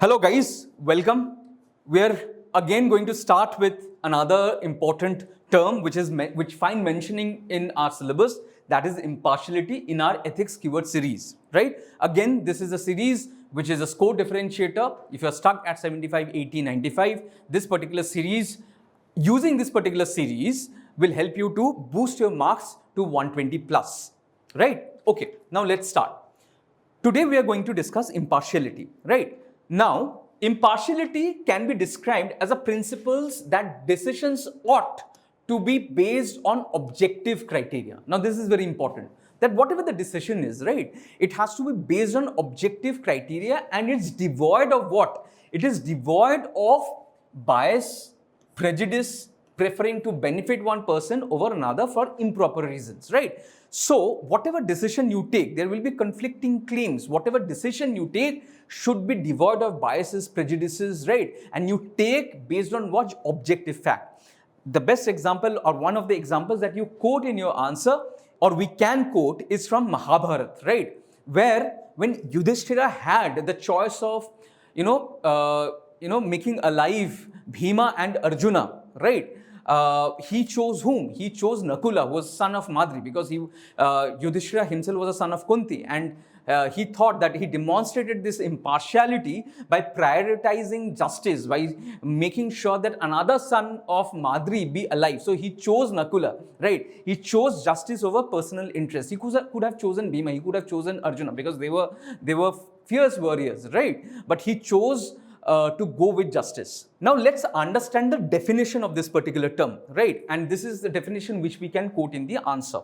Hello guys, welcome. We are again going to start with another important term which find mentioning in our syllabus, that is impartiality in our ethics keyword series, right? Again, this is a series which is a score differentiator. If you are stuck at 75, 80, 95, this particular series, using this particular series will help you to boost your marks to 120 plus, right? Okay, now let's start. Today we are going to discuss impartiality, right? Now, impartiality can be described as a principles that decisions ought to be based on objective criteria. Now, this is very important, that whatever the decision is, right, it has to be based on objective criteria, and it's devoid of what? It is devoid of bias, prejudice, preferring to benefit one person over another for improper reasons, right? So, whatever decision you take, there will be conflicting claims. Whatever decision you take should be devoid of biases, prejudices, right? And you take based on what? Objective fact. The best example, or one of the examples that you quote in your answer, or we can quote, is from Mahabharata, right? Where when Yudhishthira had the choice of, making alive Bhima and Arjuna, right? He chose whom? He chose Nakula, who was son of Madri, because Yudhishthira himself was a son of Kunti, and he thought that he demonstrated this impartiality by prioritizing justice, by making sure that another son of Madri be alive. So he chose Nakula, right? He chose justice over personal interest. He could have chosen Bhima, he could have chosen Arjuna, because they were fierce warriors, right? But he chose to go with justice. Now let's understand the definition of this particular term, right? And this is the definition which we can quote in the answer.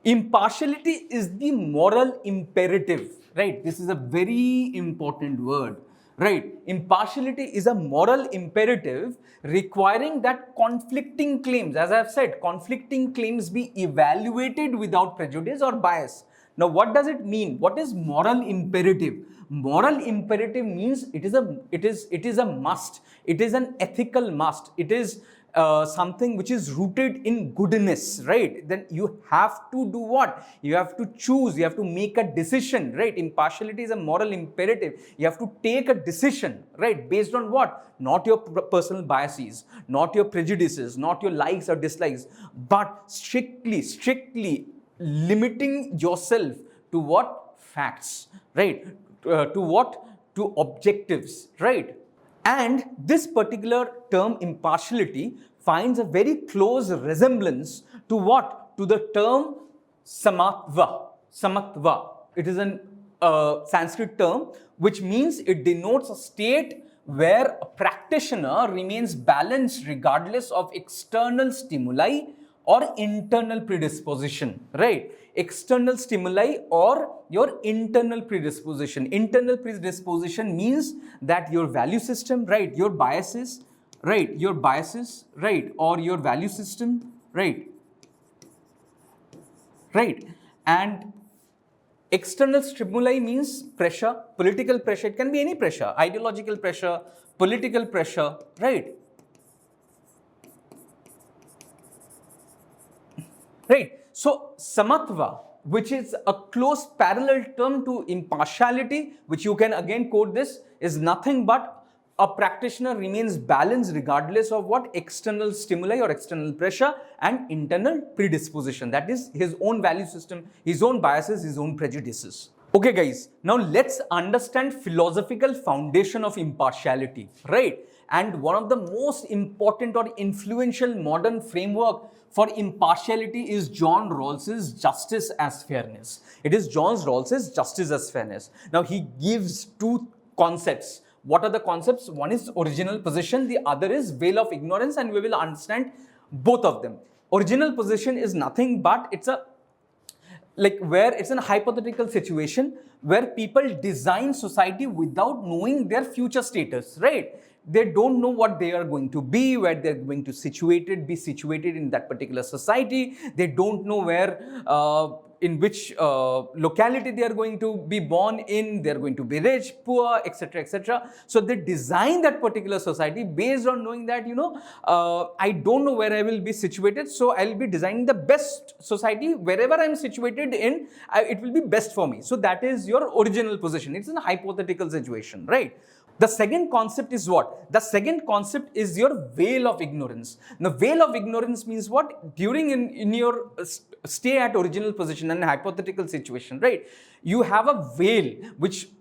Impartiality is the moral imperative, right? This is a very important word, right? Impartiality is a moral imperative requiring that conflicting claims, as I have said, conflicting claims be evaluated without prejudice or bias. Now, what does it mean? What is moral imperative? Moral imperative means it is a must. It is an ethical must. It is something which is rooted in goodness, right? Then you have to do what? You have to choose. You have to make a decision, right? Impartiality is a moral imperative. You have to take a decision, right? Based on what? Not your personal biases, not your prejudices, not your likes or dislikes, but strictly limiting yourself to what? Facts, right? To what? To objectives, right? And this particular term impartiality finds a very close resemblance to what? To the term samatva. Samatva. It is an Sanskrit term which means it denotes a state where a practitioner remains balanced regardless of external stimuli or internal predisposition, right? External stimuli or your internal predisposition. Internal predisposition means that your value system, right? Your biases, right? Your biases, right? Or your value system, right? Right. And external stimuli means pressure, political pressure. It can be any pressure, ideological pressure, political pressure, right? Right. So, samatva, which is a close parallel term to impartiality, which you can again quote this, is nothing but a practitioner remains balanced regardless of what? External stimuli or external pressure and internal predisposition. That is his own value system, his own biases, his own prejudices. Okay guys, now let's understand philosophical foundation of impartiality, right? And one of the most important or influential modern framework for impartiality is John Rawls's justice as fairness. It is John Rawls's justice as fairness. Now he gives two concepts. What are the concepts? One is original position, the other is veil of ignorance, and we will understand both of them. Original position is nothing but it's a where it's a hypothetical situation where people design society without knowing their future status, right? They don't know what they are going to be, where they're going to be situated in that particular society. They don't know where, in which locality they are going to be born in. They're going to be rich, poor, etc., etc. So they design that particular society based on knowing that, I don't know where I will be situated, so I'll be designing the best society wherever I'm situated in. It will be best for me. So that is your original position. It's a hypothetical situation, right? The second concept is what? The second concept is your veil of ignorance. Now, veil of ignorance means what? During in your stay at original position and hypothetical situation, right? You have a veil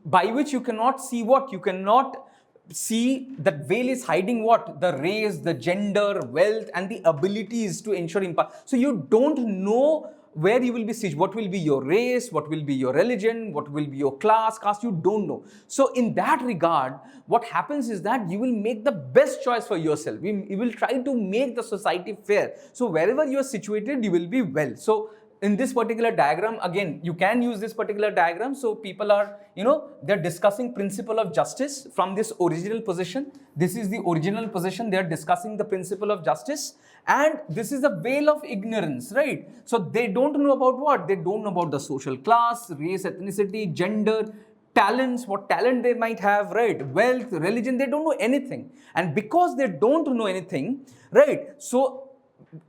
by which you cannot see what? You cannot see that veil is hiding what? The race, the gender, wealth, and the abilities to ensure impact. So you don't know where you will be situated, what will be your race, what will be your religion, what will be your caste, you don't know. So in that regard, what happens is that you will make the best choice for yourself. You will try to make the society fair. So wherever you are situated, you will be well. So in this particular diagram, again, you can use this particular diagram. So people are, they're discussing principle of justice from this original position. This is the original position. They're discussing the principle of justice. And this is the veil of ignorance, right? So they don't know about what? They don't know about the social class, race, ethnicity, gender, talents, what talent they might have, right? Wealth, religion, they don't know anything. And because they don't know anything, right? So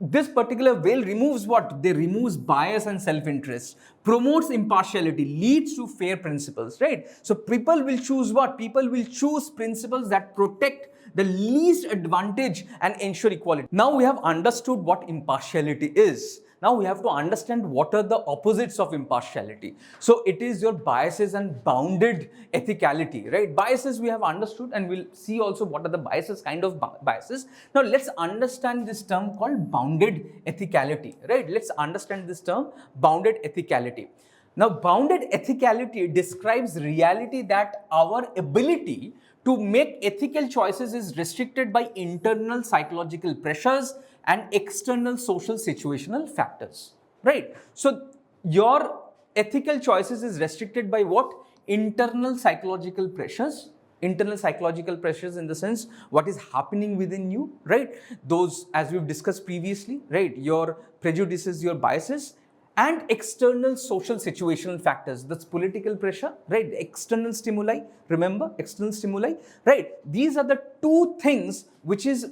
this particular veil removes what? They removes bias and self-interest, promotes impartiality, leads to fair principles, right? So people will choose what? People will choose principles that protect the least advantage and ensure equality. Now we have understood what impartiality is. Now we have to understand what are the opposites of impartiality. So it is your biases and bounded ethicality, right? Biases we have understood, and we'll see also what are the biases, kind of biases. Now let's understand this term called bounded ethicality, right? Let's understand this term, bounded ethicality. Now bounded ethicality describes reality that our ability to make ethical choices is restricted by internal psychological pressures and external social situational factors, right? So your ethical choices is restricted by what? Internal psychological pressures. Internal psychological pressures in the sense what is happening within you, right? Those, as we've discussed previously, right? Your prejudices, your biases, and external social situational factors. That's political pressure, right? External stimuli, remember, external stimuli, right? These are the two things which is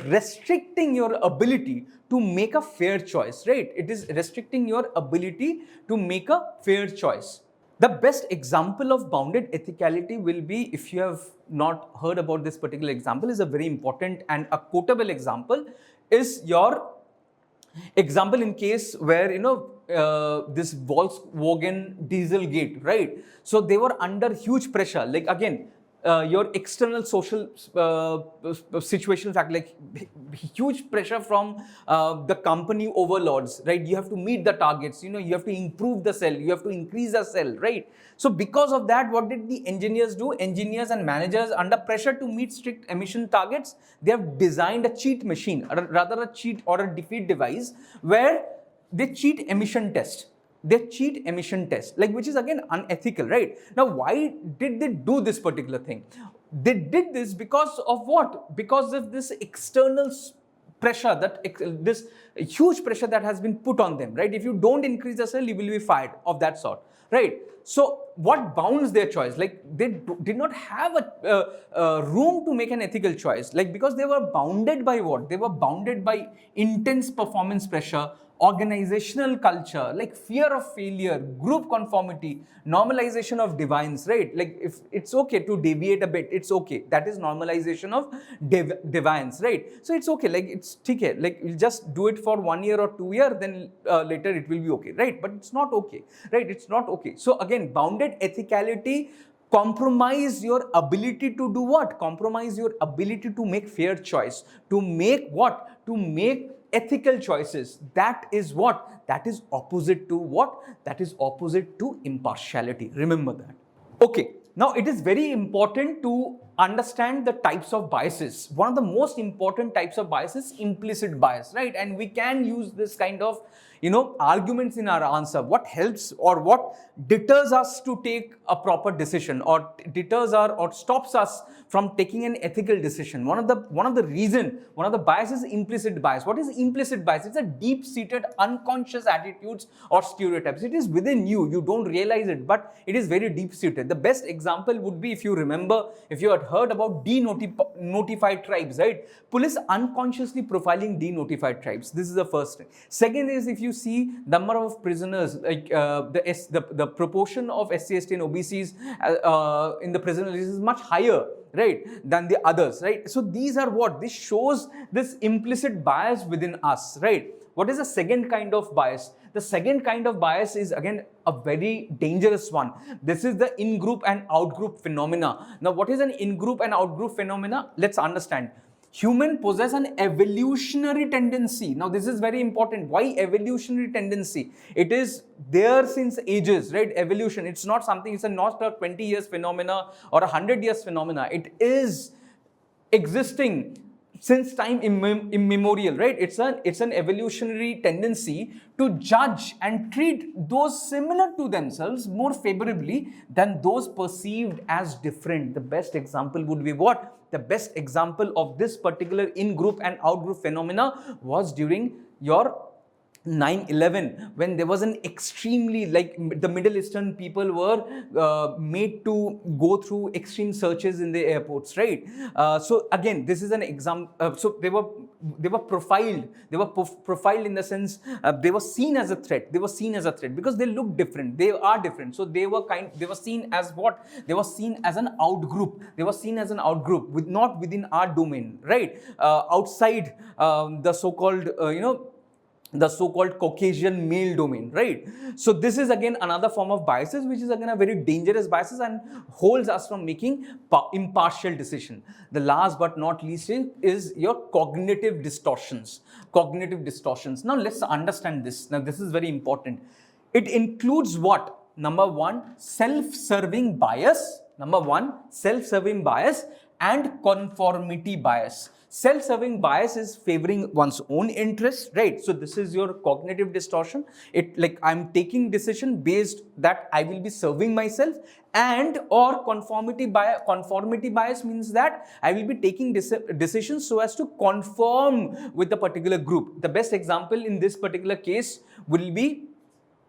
restricting your ability to make a fair choice, right? It is restricting your ability to make a fair choice. The best example of bounded ethicality will be, if you have not heard about this particular example, is a very important and a quotable example, is your example in case where, this Volkswagen Dieselgate, right? So they were under huge pressure, like again, your external social situation fact, like huge pressure from the company overlords, right? You have to meet the targets, you have to improve the cell, you have to increase the cell, right? So because of that, what did the engineers do? Engineers and managers, under pressure to meet strict emission targets, they have designed a cheat machine, or rather a cheat or a defeat device, where they cheat emission test. They cheat emission test, like, which is again unethical, right? Now, why did they do this particular thing? They did this because of what? Because of this external pressure, this huge pressure that has been put on them, right? If you don't increase the cell, you will be fired, of that sort, right? So what bounds their choice? Like, they did not have a room to make an ethical choice, like, because they were bounded by what? They were bounded by intense performance pressure, organizational culture, like fear of failure, group conformity, normalization of divines, right? Like, if it's okay to deviate a bit, it's okay. That is normalization of divines, right? So it's okay, like, it's okay, like, we'll just do it for 1 year or 2 years, then later it will be okay, right? But it's not okay, right? It's not okay. So again, bounded ethicality compromise your ability to do what? Compromise your ability to make fair choice, to make what? To make ethical choices. That is what? That is opposite to what? That is opposite to impartiality. Remember that. Okay, now it is very important to understand the types of biases. One of the most important types of bias is implicit bias, right? And we can use this kind of arguments in our answer. What helps or what deters us to take a proper decision, or deters or stops us from taking an ethical decision? One of the biases is implicit bias. What is implicit bias? It's a deep-seated unconscious attitudes or stereotypes. It is within you. You don't realize it, but it is very deep-seated. The best example would be, if you remember, if you had heard about denotified tribes, right? Police unconsciously profiling denotified tribes. This is the first thing. Second is, if you see number of prisoners, like the proportion of SC, ST and OBCs in the prison is much higher, right, than the others, right? So these are what? This shows this implicit bias within us, right? What is the second kind of bias? The second kind of bias is again a very dangerous one. This is the in-group and out-group phenomena. Now, what is an in-group and out-group phenomena? Let's understand. Human possess an evolutionary tendency. Now, this is very important. Why evolutionary tendency? It is there since ages, right? Evolution. It's not something, it's not a 20 years phenomena or 100 years phenomena. It is existing since time immemorial, right? It's an evolutionary tendency to judge and treat those similar to themselves more favorably than those perceived as different. The best example would be what? The best example of this particular in-group and out-group phenomena was during your 9/11, when there was an extremely, like, the Middle Eastern people were made to go through extreme searches in the airports, right? So again, this is an example. So they were profiled. They were profiled in the sense they were seen as a threat. They were seen as a threat because they look different. They are different. So they were seen as what? They were seen as an out group. They were seen as an out group, not within our domain, right? Outside the so-called the so-called Caucasian male domain, right? So this is again another form of biases, which is again a very dangerous biases and holds us from making impartial decision. The last but not least is your cognitive distortions. Cognitive distortions. Now let's understand this. Now this is very important. It includes what? Number one, self-serving bias. Number one, self-serving bias and conformity bias. Self-serving bias is favoring one's own interest, right? So this is your cognitive distortion. It, like, I'm taking decision based that I will be serving myself, and or conformity bias. Conformity bias means that I will be taking decisions so as to conform with the particular group. The best example in this particular case will be,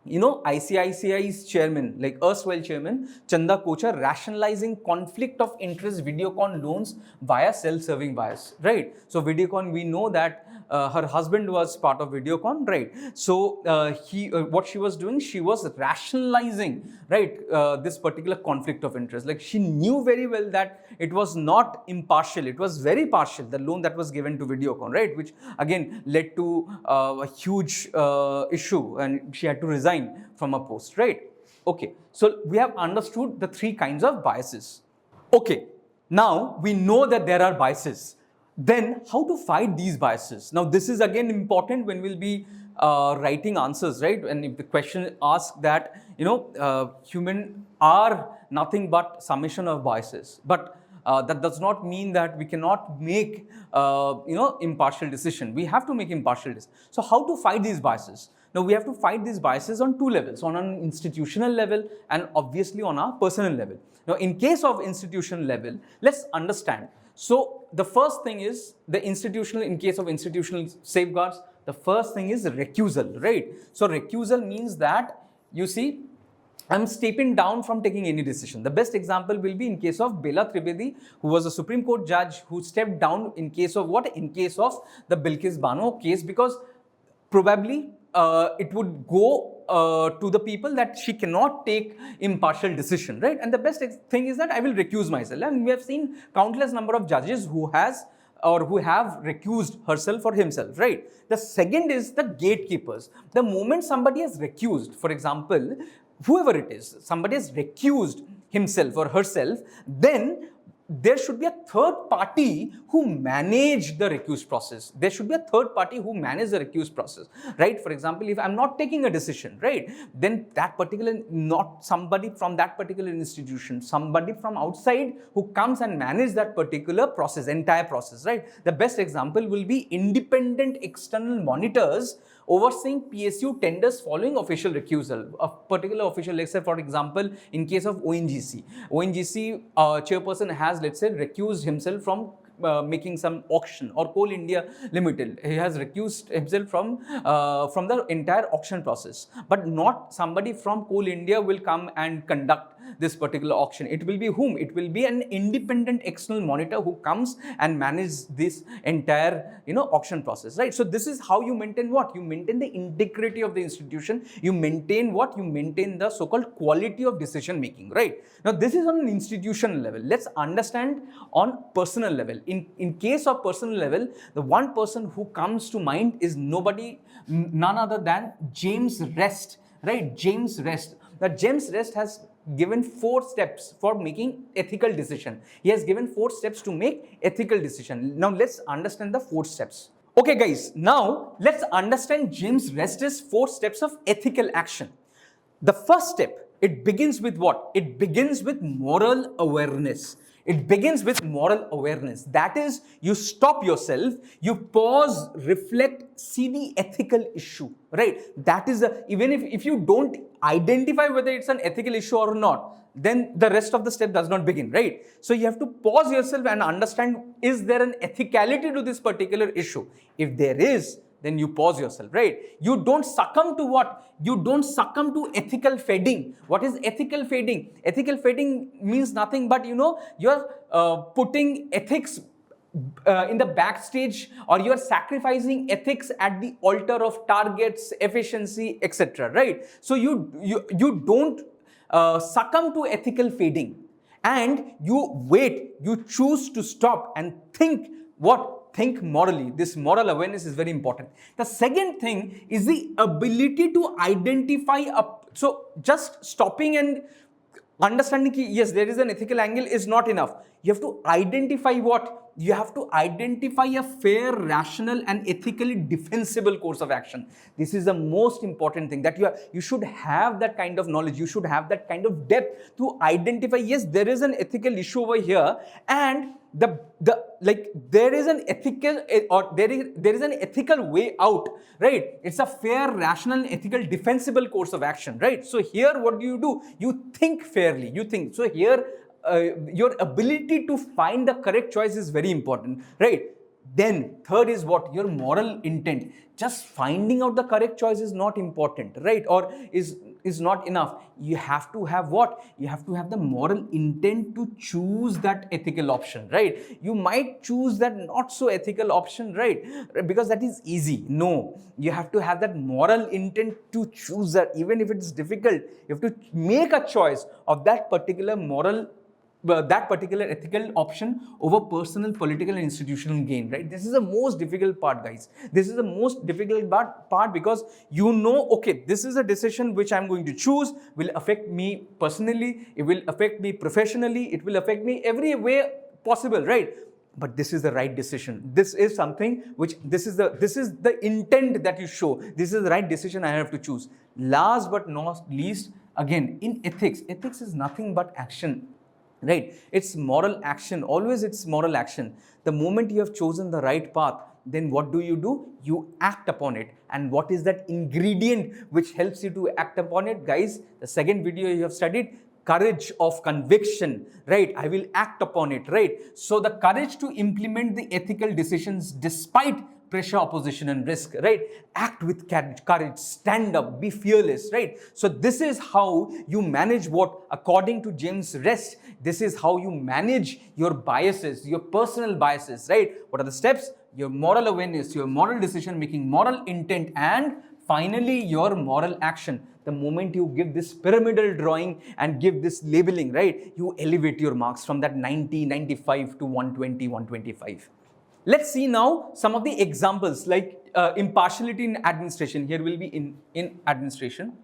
ICICI's chairman, like erstwhile chairman, Chanda Kochar, rationalizing conflict of interest Videocon loans via self-serving bias, right? So Videocon, we know that her husband was part of Videocon, right? So what she was doing, she was rationalizing, right, this particular conflict of interest. Like, she knew very well that it was not impartial, it was very partial, the loan that was given to Videocon, right? Which again led to a huge issue, and she had to resign from a post, right? Okay, so we have understood the three kinds of biases. Okay, now we know that there are biases. Then how to fight these biases? Now this is again important when we'll be writing answers, right? And if the question asks that, human are nothing but summation of biases, but that does not mean that we cannot make impartial decision. We have to make impartial decision. So how to fight these biases? Now we have to fight these biases on two levels, on an institutional level and obviously on a personal level. Now in case of institutional level, let's understand. So the first thing is in case of institutional safeguards, the first thing is recusal, right? So recusal means that, you see, I'm stepping down from taking any decision. The best example will be in case of Bela Trivedi, who was a Supreme Court judge who stepped down in case of what? In case of the Bilkis Bano case, because probably it would go to the people that she cannot take impartial decision, right? And the best thing is that I will recuse myself. And we have seen countless number of judges who have recused herself or himself, right? The second is the gatekeepers. The moment somebody has recused, for example, whoever it is, somebody has recused himself or herself, then there should be a third party who manage the recused process. There should be a third party who manage the recused process, right? For example, if I'm not taking a decision, right, then that particular, not somebody from that particular institution, somebody from outside who comes and manage that particular process, entire process, right? The best example will be independent external monitors overseeing PSU tenders following official recusal. A particular official, let's say for example, in case of ONGC chairperson has, let's say, recused himself from making some auction, or Coal India Limited, he has recused himself from the entire auction process, but not somebody from Coal India will come and conduct this particular auction? It will be whom? It will be an independent external monitor who comes and manages this entire, auction process, right? So this is how you maintain what? You maintain the integrity of the institution. You maintain what? You maintain the so-called quality of decision making, right? Now this is on an institutional level. Let's understand on personal level. In case of personal level, the one person who comes to mind is none other than James Rest, right? James Rest. Now James Rest has given 4 steps for making ethical decision. He has given 4 steps to make ethical decision. Now let's understand the 4 steps. Okay guys, now let's understand James Rest's 4 steps of ethical action. The first step, it begins with what? It begins with moral awareness. It begins with moral awareness. That is, you stop yourself, you pause, reflect, see the ethical issue, right? That is, even if you don't identify whether it's an ethical issue or not, then the rest of the step does not begin, right? So you have to pause yourself and understand, is there an ethicality to this particular issue? If there is, then you pause yourself, right? You don't succumb to what? You don't succumb to ethical fading. What is ethical fading? Ethical fading means nothing but, you're putting ethics in the backstage, or you're sacrificing ethics at the altar of targets, efficiency, etc., right? So you don't succumb to ethical fading, and you choose to stop and think what? Think morally. This moral awareness is very important. The second thing is the ability to identify so just stopping and understanding yes, there is an ethical angle is not enough. You have to identify what? You have to identify a fair, rational and ethically defensible course of action. This is the most important thing, that you should have that kind of knowledge. You should have that kind of depth to identify, yes, there is an ethical issue over here, and there is an ethical or there is an ethical way out, right? It's a fair, rational, ethical, defensible course of action, right? So here what do? You think fairly. You think. So here your ability to find the correct choice is very important, right? Then third is what? Your moral intent. Just finding out the correct choice is not important, right? Or is not enough. You have to have what? You have to have the moral intent to choose that ethical option, right? You might choose that not so ethical option, right? Because that is easy. No, you have to have that moral intent to choose that, even if it's difficult. You have to make a choice of that particular ethical option over personal, political and institutional gain, right? This is the most difficult part, guys. This is the most difficult part because okay, this is a decision which I'm going to choose, will affect me personally, it will affect me professionally, it will affect me every way possible, right? But this is the right decision. This is something which, this is the intent that you show. This is the right decision I have to choose. Last but not least, again, in ethics is nothing but action. Right? It's moral action. Always it's moral action. The moment you have chosen the right path, then what do? You act upon it. And what is that ingredient which helps you to act upon it? Guys, the second video you have studied, courage of conviction, right? I will act upon it, right? So the courage to implement the ethical decisions despite pressure, opposition and risk, right? Act with courage, stand up, be fearless, right? So this is how you manage what? According to James Rest, this is how you manage your biases, your personal biases, right? What are the steps? Your moral awareness, your moral decision making, moral intent, and finally your moral action. The moment you give this pyramidal drawing and give this labeling, right? You elevate your marks from that 90, 95 to 120, 125. Let's see now some of the examples like impartiality in administration. Here will be in administration,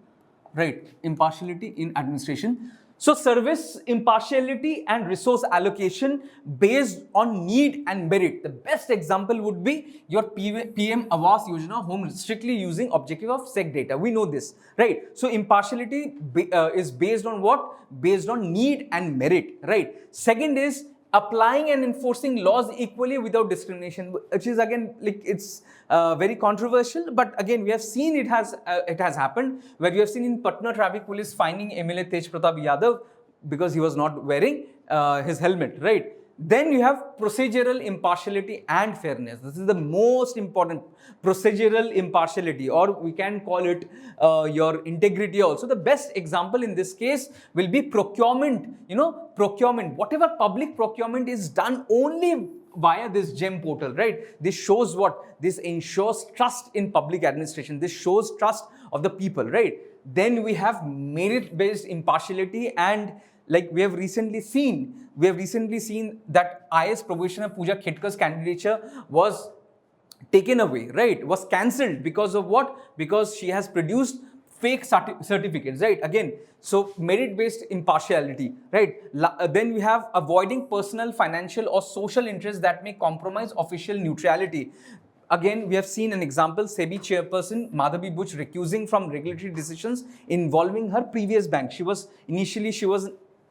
right? Impartiality in administration. So service impartiality and resource allocation based on need and merit. The best example would be your PM Awas Yojana home strictly using objective of SEC data. We know this, right? So impartiality is based on what? Based on need and merit, right? Second is applying and enforcing laws equally without discrimination, which is again like it's very controversial, but again we have seen it has happened, where we have seen in Patna traffic police fining MLA Tej Pratap Yadav because he was not wearing his helmet, right? Then you have procedural impartiality and fairness. This is the most important, procedural impartiality, or we can call it your integrity also. The best example in this case will be procurement. Procurement, whatever public procurement is done only via this GEM portal, right? This shows what? This ensures trust in public administration. This shows trust of the people, right? Then we have merit-based impartiality, and like we have recently seen that IS probationer Pooja Khitkar's candidature was taken away, right? Was cancelled because of what? Because she has produced fake certificates, right? Again, so merit-based impartiality, right? Then we have avoiding personal, financial or social interests that may compromise official neutrality. Again, we have seen an example, SEBI chairperson Madhavi Buch recusing from regulatory decisions involving her previous bank. She was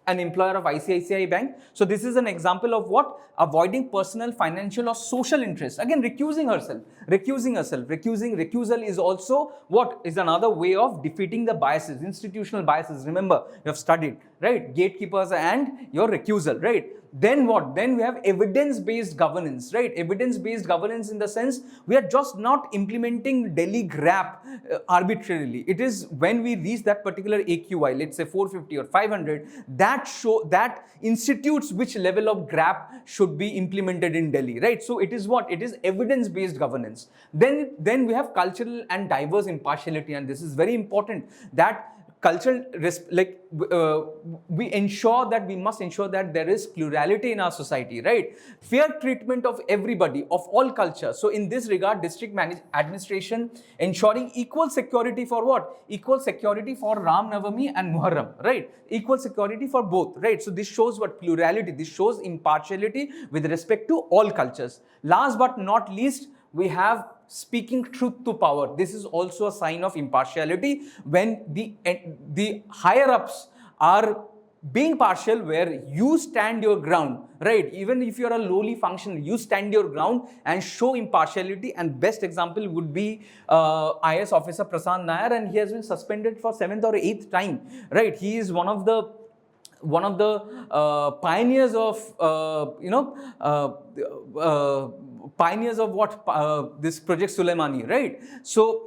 an employer of ICICI Bank. So this is an example of what? Avoiding personal, financial or social interests. Again, recusing herself. Recusal is also what? Is another way of defeating the biases, institutional biases. Remember, you have studied, right? Gatekeepers and your recusal, right? Then what? Then we have evidence-based governance, right? Evidence-based governance in the sense we are just not implementing Delhi GRAP arbitrarily. It is when we reach that particular AQI, let's say 450 or 500, that institutes which level of GRAP should be implemented in Delhi, right? So it is what? It is evidence-based governance. Then we have cultural and diverse impartiality, and this is very important, that cultural, we must ensure that there is plurality in our society, right? Fair treatment of everybody, of all cultures. So in this regard, district administration ensuring equal security for what? Equal security for Ram Navami and Muharram, right? Equal security for both, right? So this shows what? Plurality. This shows impartiality with respect to all cultures. Last but not least, we have speaking truth to power. This is also a sign of impartiality when the higher ups are being partial, where you stand your ground, right? Even if you're a lowly functionary, you stand your ground and show impartiality. And best example would be IS officer Prasad Nair, and he has been suspended for 7th or 8th time, right? He is one of the pioneers of this Project Suleimani, right? So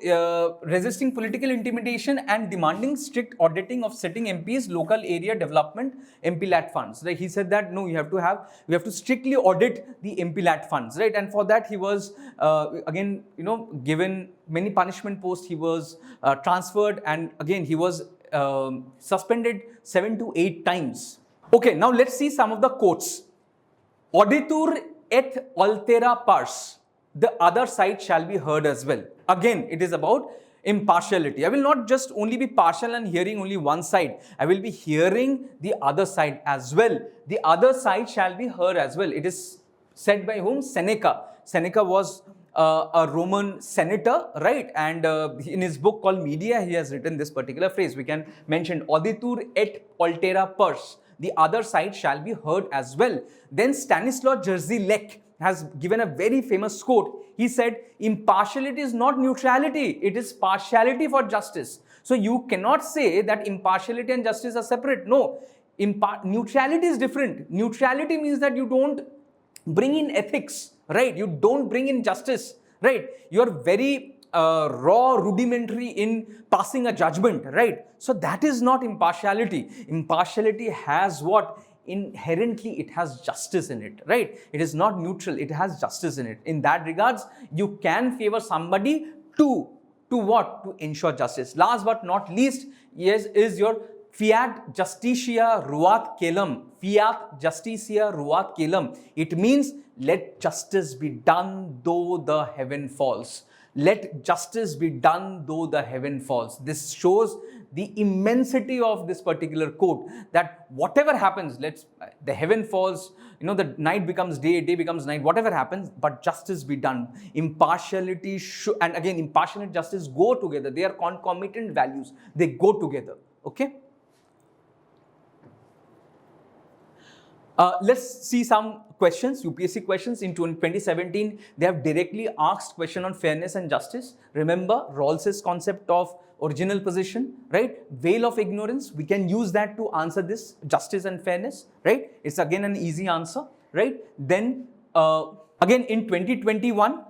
resisting political intimidation and demanding strict auditing of sitting MPs local area development MPLAT funds, right? He said that no, we have to strictly audit the MPLAT funds, right? And for that he was again given many punishment posts. He was transferred, and again he was suspended 7 to 8 times. Okay, now let's see some of the quotes. Auditur et altera pars, the other side shall be heard as well. Again, it is about impartiality. I will not just only be partial and hearing only one side. I will be hearing the other side as well. The other side shall be heard as well. It is said by whom? Seneca. Seneca was a Roman senator, right? And in his book called Media, he has written this particular phrase. We can mention auditur et altera pars. The other side shall be heard as well. Then Stanislaw Jerzy-Lec has given a very famous quote. He said, impartiality is not neutrality, it is partiality for justice. So you cannot say that impartiality and justice are separate. No, neutrality is different. Neutrality means that you don't bring in ethics, right? You don't bring in justice, right? You are very raw, rudimentary in passing a judgment, right? So that is not impartiality. Impartiality has what? Inherently, it has justice in it, right? It is not neutral, it has justice in it. In that regards, you can favor somebody to what? To ensure justice. Last but not least, yes, is your fiat justitia ruat caelum. Fiat justitia ruat caelum. It means let justice be done though the heaven falls. Let justice be done though the heaven falls. This shows the immensity of this particular quote, that whatever happens, the heaven falls, the night becomes day, day becomes night, whatever happens, but justice be done. Impartiality and again, impartiality and justice go together. They are concomitant values. They go together. Okay. Let's see some questions, UPSC questions. In 2017, they have directly asked question on fairness and justice. Remember Rawls's concept of original position, right? Veil of ignorance. We can use that to answer this, justice and fairness, right? It's again an easy answer. right? Then again in 2021,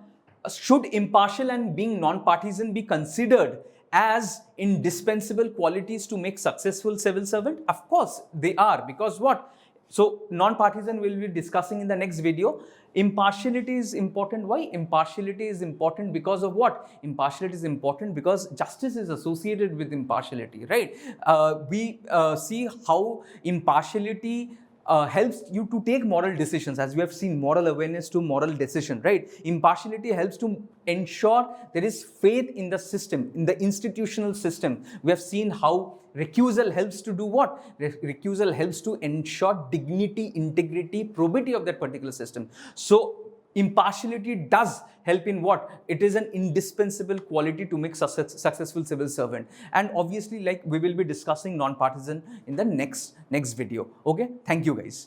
should impartial and being non-partisan be considered as indispensable qualities to make successful civil servant? Of course they are, because what? So non-partisan we'll be discussing in the next video. Impartiality is important. Why? Impartiality is important because of what? Impartiality is important because justice is associated with impartiality, right? We see how impartiality helps you to take moral decisions, as we have seen, moral awareness to moral decision, right? Impartiality helps to ensure there is faith in the system, in the institutional system. We have seen how recusal helps to do what? Recusal helps to ensure dignity, integrity, probity of that particular system. So impartiality does help in what? It is an indispensable quality to make successful civil servant. And obviously, like, we will be discussing non-partisan in the next video. Okay, thank you guys.